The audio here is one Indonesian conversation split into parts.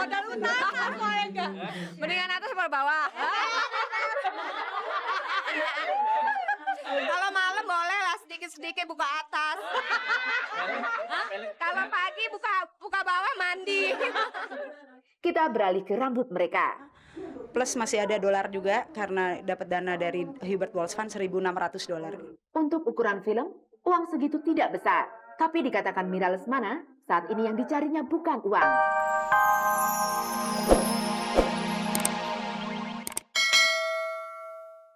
modal utama soalnya enggak. Mendingan atas apa bawah? Kalau malam boleh lah sedikit-sedikit buka atas. Kalau pagi buka bawah mandi. Kita beralih ke rambut mereka. Plus masih ada dolar juga karena dapat dana dari Hubert Walls Fund $1.600. Untuk ukuran film, uang segitu tidak besar. Tapi dikatakan Mira Lesmana, saat ini yang dicarinya bukan uang.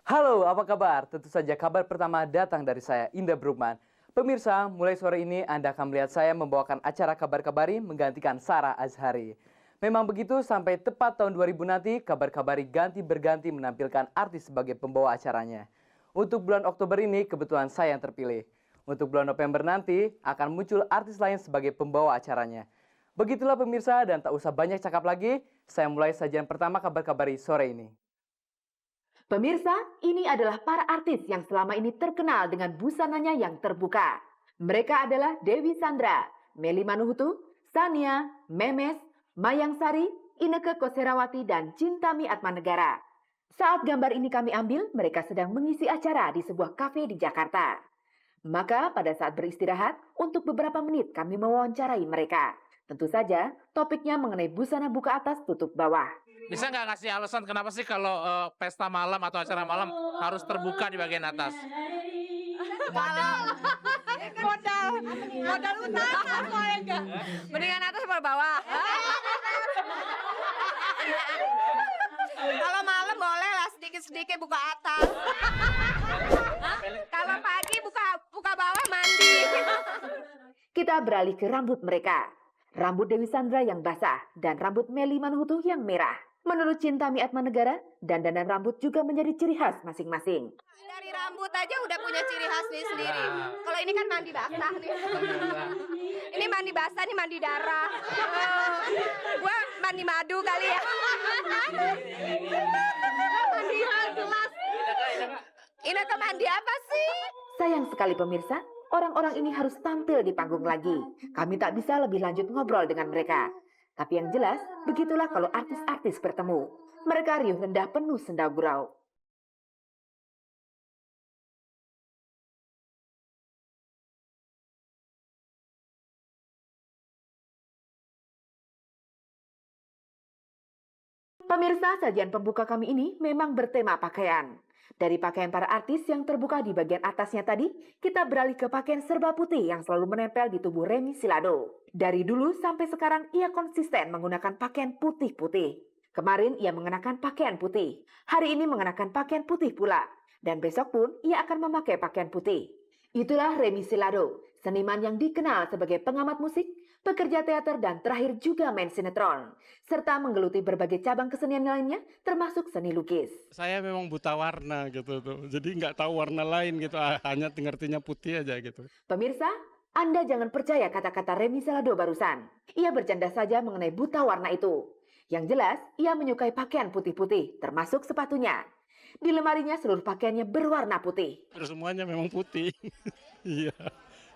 Halo, apa kabar? Tentu saja kabar pertama datang dari saya, Indra Brugman. Pemirsa, mulai sore ini Anda akan melihat saya membawakan acara Kabar Kabari menggantikan Sarah Azhari. Memang begitu, sampai tepat tahun 2000 nanti, Kabar Kabari ganti-berganti menampilkan artis sebagai pembawa acaranya. Untuk bulan Oktober ini, kebetulan saya yang terpilih. Untuk bulan November nanti, akan muncul artis lain sebagai pembawa acaranya. Begitulah pemirsa, dan tak usah banyak cakap lagi, saya mulai sajian pertama Kabar Kabari sore ini. Pemirsa, ini adalah para artis yang selama ini terkenal dengan busananya yang terbuka. Mereka adalah Dewi Sandra, Melly Manuhutu, Sania, Memes, Mayang Sari, Inneke Koesherawati, dan Chintami Atmanegara. Saat gambar ini kami ambil, mereka sedang mengisi acara di sebuah kafe di Jakarta. Maka pada saat beristirahat, untuk beberapa menit kami mewawancarai mereka. Tentu saja, topiknya mengenai busana buka atas tutup bawah. Bisa nggak ngasih alasan kenapa sih kalau pesta malam atau acara malam harus terbuka di bagian atas? Kalau modal utama soalnya enggak. Mendingan atas apa bawah? Kalau malam boleh lah sedikit-sedikit buka atas. Kalau pagi buka bawah mandi. Kita beralih ke rambut mereka. Rambut Dewi Sandra yang basah dan rambut Melly Manuhutu yang merah. Menurut Chintami Atmanegara, dandanan rambut juga menjadi ciri khas masing-masing. Dari rambut aja udah punya ciri khas nih sendiri. Kalau ini kan mandi basah nih. Ini mandi basah, nih mandi darah. Gua mandi madu kali ya. Mandi gelas. Ini ke mandi apa sih? Sayang sekali pemirsa, orang-orang ini harus tampil di panggung lagi. Kami tak bisa lebih lanjut ngobrol dengan mereka. Tapi yang jelas, begitulah kalau artis-artis bertemu. Mereka riuh rendah penuh senda gurau. Pemirsa, sajian pembuka kami ini memang bertema pakaian. Dari pakaian para artis yang terbuka di bagian atasnya tadi, kita beralih ke pakaian serba putih yang selalu menempel di tubuh Remy Silado. Dari dulu sampai sekarang ia konsisten menggunakan pakaian putih-putih. Kemarin ia mengenakan pakaian putih. Hari ini mengenakan pakaian putih pula. Dan besok pun ia akan memakai pakaian putih. Itulah Remy Silado, seniman yang dikenal sebagai pengamat musik, pekerja teater, dan terakhir juga main sinetron. Serta menggeluti berbagai cabang kesenian lainnya, termasuk seni lukis. Saya memang buta warna gitu tuh, jadi nggak tahu warna lain gitu, hanya ngertinya putih aja gitu. Pemirsa, Anda jangan percaya kata-kata Remy Silado barusan. Ia bercanda saja mengenai buta warna itu. Yang jelas, ia menyukai pakaian putih-putih, termasuk sepatunya. Di lemarinya seluruh pakaiannya berwarna putih. Semuanya memang putih, iya.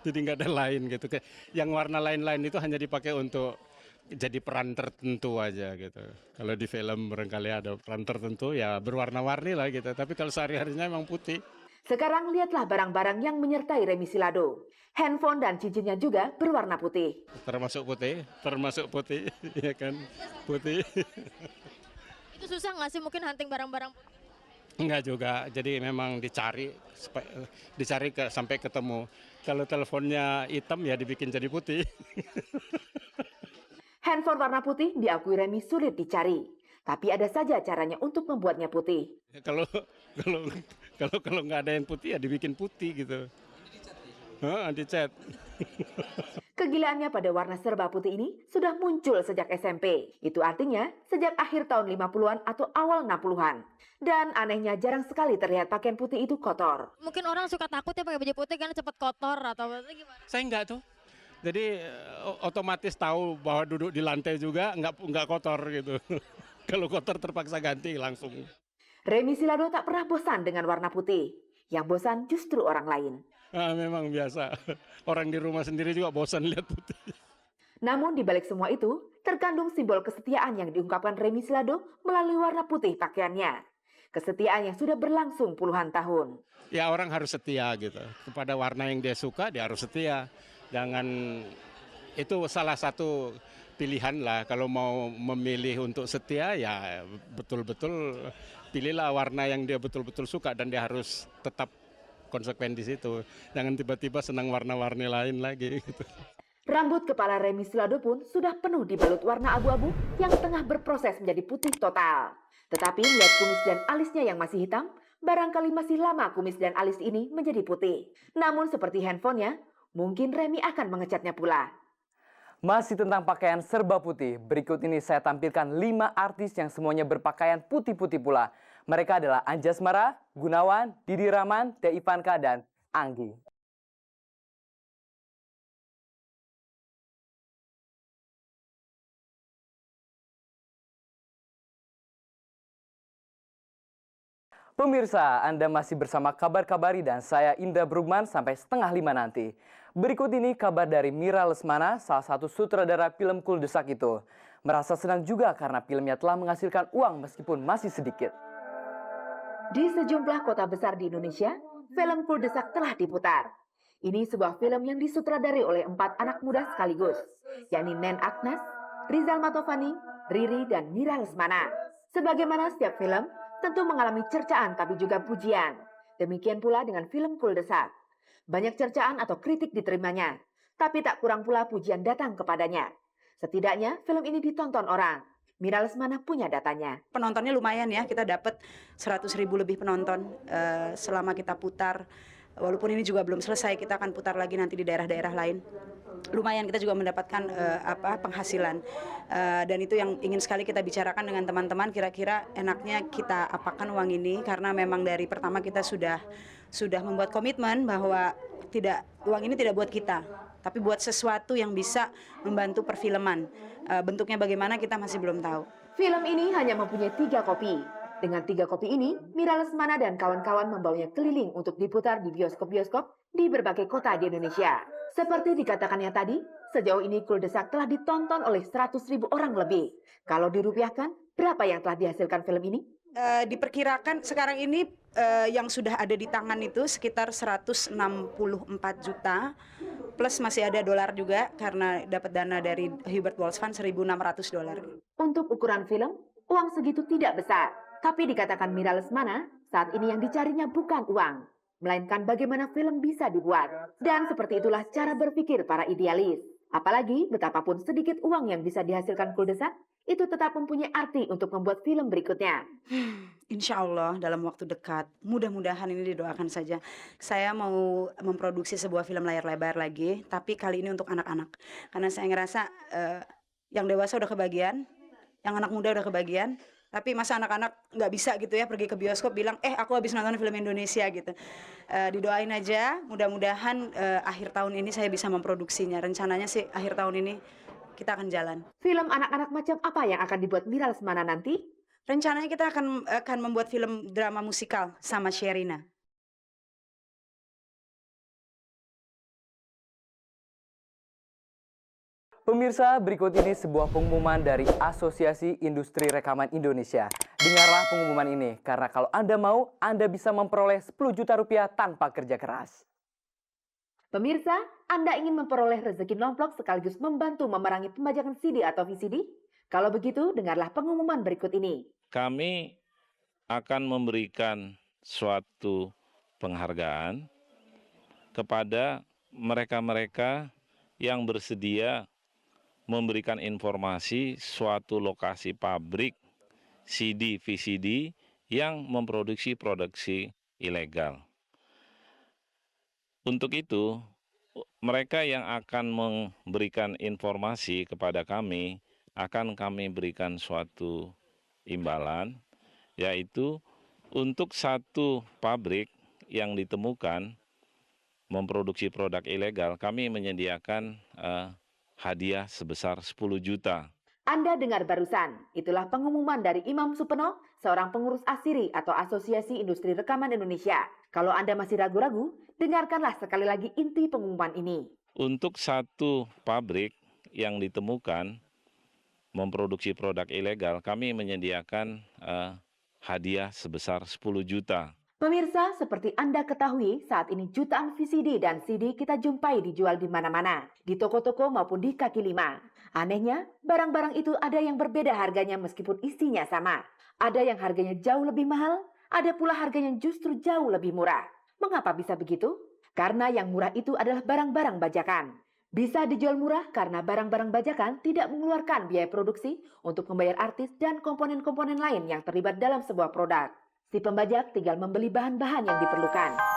Jadi nggak ada lain gitu. Yang warna lain-lain itu hanya dipakai untuk jadi peran tertentu aja gitu. Kalau di film barangkali ada peran tertentu ya berwarna-warni lah gitu. Tapi kalau sehari-harinya memang putih. Sekarang lihatlah barang-barang yang menyertai Remy Silado. Handphone dan cincinnya juga berwarna putih. Termasuk putih, ya kan, putih. Itu susah nggak sih mungkin hunting barang-barang putih? Enggak juga, jadi memang dicari sampai ketemu. Kalau teleponnya hitam ya dibikin jadi putih. Handphone warna putih diakui Remy sulit dicari. Tapi ada saja caranya untuk membuatnya putih. Kalau nggak ada yang putih ya dibikin putih gitu. Dicat. Kegilaannya pada warna serba putih ini sudah muncul sejak SMP. Itu artinya sejak akhir tahun 50-an atau awal 60-an. Dan anehnya jarang sekali terlihat pakaian putih itu kotor. Mungkin orang suka takut ya pakai baju putih karena cepat kotor atau gimana? Saya enggak tuh. Jadi otomatis tahu bahwa duduk di lantai juga nggak kotor gitu. Kalau kotor terpaksa ganti langsung. Remy Silado tak pernah bosan dengan warna putih. Yang bosan justru orang lain. Memang biasa. Orang di rumah sendiri juga bosan lihat putih. Namun di balik semua itu, terkandung simbol kesetiaan yang diungkapkan Remy Silado melalui warna putih pakaiannya. Kesetiaan yang sudah berlangsung puluhan tahun. Ya orang harus setia gitu. Kepada warna yang dia suka, dia harus setia. Jangan, itu salah satu pilihan lah. Kalau mau memilih untuk setia, ya betul-betul pilihlah warna yang dia betul-betul suka. Dan dia harus tetap konsekuen di situ. Jangan tiba-tiba senang warna-warni lain lagi gitu. Rambut kepala Remy Silado pun sudah penuh dibalut warna abu-abu yang tengah berproses menjadi putih total. Tetapi melihat kumis dan alisnya yang masih hitam, barangkali masih lama kumis dan alis ini menjadi putih. Namun seperti handphonenya, mungkin Remy akan mengecatnya pula. Masih tentang pakaian serba putih, berikut ini saya tampilkan 5 artis yang semuanya berpakaian putih-putih pula. Mereka adalah Anjasmara, Gunawan, Didi Rahman, Teh Ivanka, dan Anggi. Pemirsa, Anda masih bersama Kabar Kabari dan saya Indra Brugman sampai 4:30 nanti. Berikut ini kabar dari Mira Lesmana, salah satu sutradara film Kuldesak itu. Merasa senang juga karena filmnya telah menghasilkan uang meskipun masih sedikit. Di sejumlah kota besar di Indonesia, film Kuldesak telah diputar. Ini sebuah film yang disutradari oleh 4 anak muda sekaligus, yakni Nen Agnes, Rizal Matovani, Riri, dan Mira Lesmana. Sebagaimana setiap film, tentu mengalami cercaan tapi juga pujian. Demikian pula dengan film Kuldesak. Banyak cercaan atau kritik diterimanya, tapi tak kurang pula pujian datang kepadanya. Setidaknya film ini ditonton orang. Mira Lesmana punya datanya. Penontonnya lumayan ya, kita dapat 100.000 lebih penonton selama kita putar. Walaupun ini juga belum selesai, kita akan putar lagi nanti di daerah-daerah lain. Lumayan, kita juga mendapatkan penghasilan. Dan itu yang ingin sekali kita bicarakan dengan teman-teman, kira-kira enaknya kita apakan uang ini, karena memang dari pertama kita sudah membuat komitmen bahwa uang ini tidak buat kita, tapi buat sesuatu yang bisa membantu perfilman. Bentuknya bagaimana kita masih belum tahu. Film ini hanya mempunyai 3 kopi. Dengan 3 kopi ini, Mira Lesmana dan kawan-kawan membawanya keliling untuk diputar di bioskop-bioskop di berbagai kota di Indonesia. Seperti dikatakannya tadi, sejauh ini Kuldesak telah ditonton oleh 100.000 orang lebih. Kalau dirupiahkan, berapa yang telah dihasilkan film ini? Diperkirakan sekarang ini yang sudah ada di tangan itu sekitar 164 juta, plus masih ada dolar juga karena dapat dana dari Hubert Walsh Fund $1.600. Untuk ukuran film, uang segitu tidak besar. Tapi dikatakan Mira Lesmana, saat ini yang dicarinya bukan uang, melainkan bagaimana film bisa dibuat. Dan seperti itulah cara berpikir para idealis. Apalagi betapapun sedikit uang yang bisa dihasilkan Kuldesak, itu tetap mempunyai arti untuk membuat film berikutnya. Insya Allah dalam waktu dekat, mudah-mudahan ini didoakan saja. Saya mau memproduksi sebuah film layar lebar lagi, tapi kali ini untuk anak-anak. Karena saya ngerasa yang dewasa udah kebagian, yang anak muda udah kebagian, tapi masa anak-anak nggak bisa gitu ya pergi ke bioskop bilang, aku habis nonton film Indonesia gitu. Didoain aja, mudah-mudahan akhir tahun ini saya bisa memproduksinya. Rencananya sih akhir tahun ini kita akan jalan. Film anak-anak macam apa yang akan dibuat Mira Lesmana nanti? Rencananya kita akan membuat film drama musikal sama Sherina. Pemirsa, berikut ini sebuah pengumuman dari Asosiasi Industri Rekaman Indonesia. Dengarlah pengumuman ini, karena kalau Anda mau, Anda bisa memperoleh 10 juta rupiah tanpa kerja keras. Pemirsa, Anda ingin memperoleh rezeki nomplok sekaligus membantu memerangi pembajakan CD atau VCD? Kalau begitu, dengarlah pengumuman berikut ini. Kami akan memberikan suatu penghargaan kepada mereka-mereka yang bersedia memberikan informasi suatu lokasi pabrik CD, VCD yang memproduksi produksi ilegal. Untuk itu, mereka yang akan memberikan informasi kepada kami, akan kami berikan suatu imbalan, yaitu untuk satu pabrik yang ditemukan memproduksi produk ilegal, kami menyediakan hadiah sebesar 10 juta. Anda dengar barusan, itulah pengumuman dari Imam Supeno, seorang pengurus ASIRI atau Asosiasi Industri Rekaman Indonesia. Kalau Anda masih ragu-ragu, dengarkanlah sekali lagi inti pengumuman ini. Untuk satu pabrik yang ditemukan memproduksi produk ilegal, kami menyediakan hadiah sebesar 10 juta. Pemirsa, seperti Anda ketahui, saat ini jutaan VCD dan CD kita jumpai dijual di mana-mana, di toko-toko maupun di kaki lima. Anehnya, barang-barang itu ada yang berbeda harganya meskipun isinya sama. Ada yang harganya jauh lebih mahal, ada pula harganya justru jauh lebih murah. Mengapa bisa begitu? Karena yang murah itu adalah barang-barang bajakan. Bisa dijual murah karena barang-barang bajakan tidak mengeluarkan biaya produksi untuk membayar artis dan komponen-komponen lain yang terlibat dalam sebuah produk. Si pembajak tinggal membeli bahan-bahan yang diperlukan.